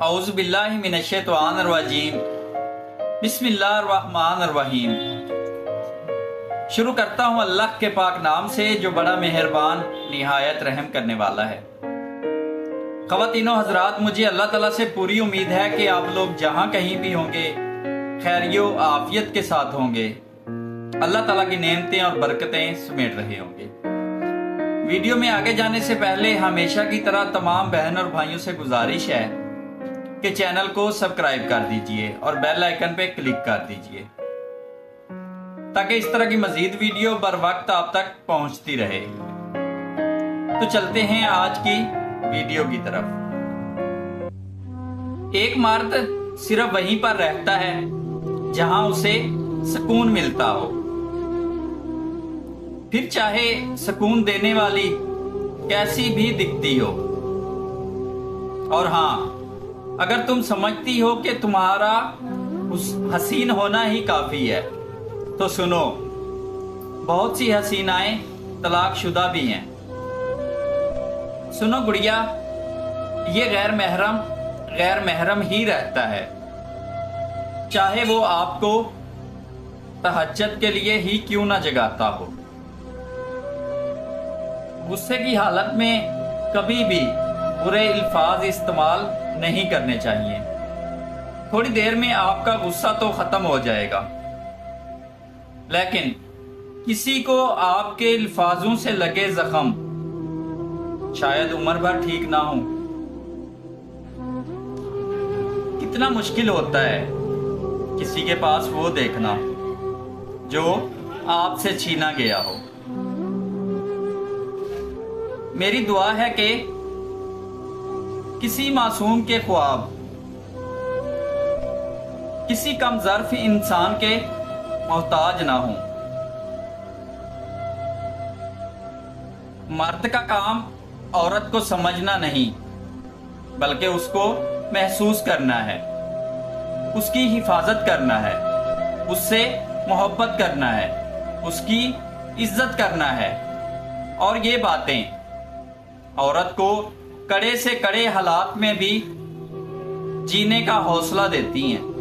اعوذ باللہ من الشیطان الرجیم بسم اللہ الرحمن الرحیم۔ شروع کرتا ہوں اللہ کے پاک نام سے جو بڑا مہربان نہایت رحم کرنے والا ہے۔ خواتین و حضرات، مجھے اللہ تعالیٰ سے پوری امید ہے کہ آپ لوگ جہاں کہیں بھی ہوں گے خیر و عافیت کے ساتھ ہوں گے، اللہ تعالیٰ کی نعمتیں اور برکتیں سمیٹ رہے ہوں گے۔ ویڈیو میں آگے جانے سے پہلے ہمیشہ کی طرح تمام بہن اور بھائیوں سے گزارش ہے کہ چینل کو سبسکرائب کر دیجئے اور بیل آئیکن پہ کلک کر دیجئے تاکہ اس طرح کی مزید ویڈیو بر وقت آپ تک پہنچتی رہے۔ تو چلتے ہیں آج کی ویڈیو کی طرف۔ ایک مرد صرف وہیں پر رہتا ہے جہاں اسے سکون ملتا ہو، پھر چاہے سکون دینے والی کیسی بھی دکھتی ہو۔ اور ہاں، اگر تم سمجھتی ہو کہ تمہارا حسین ہونا ہی کافی ہے تو سنو، بہت سی حسینائیں طلاق شدہ بھی ہیں۔ سنو گڑیا، یہ غیر محرم ہی رہتا ہے، چاہے وہ آپ کو تہجد کے لیے ہی کیوں نہ جگاتا ہو۔ غصے کی حالت میں کبھی بھی برے الفاظ استعمال نہیں کرنے چاہیے۔ تھوڑی دیر میں آپ کا غصہ تو ختم ہو جائے گا، لیکن کسی کو آپ کے الفاظوں سے لگے زخم شاید عمر بھر ٹھیک نہ ہو۔ کتنا مشکل ہوتا ہے کسی کے پاس وہ دیکھنا جو آپ سے چھینا گیا ہو۔ میری دعا ہے کہ کسی معصوم کے خواب کسی کم ظرف انسان کے محتاج نہ ہوں۔ مرد کا کام عورت کو سمجھنا نہیں بلکہ اس کو محسوس کرنا ہے، اس کی حفاظت کرنا ہے، اس سے محبت کرنا ہے، اس کی عزت کرنا ہے۔ اور یہ باتیں عورت کو کڑے سے کڑے حالات میں بھی جینے کا حوصلہ دیتی ہیں۔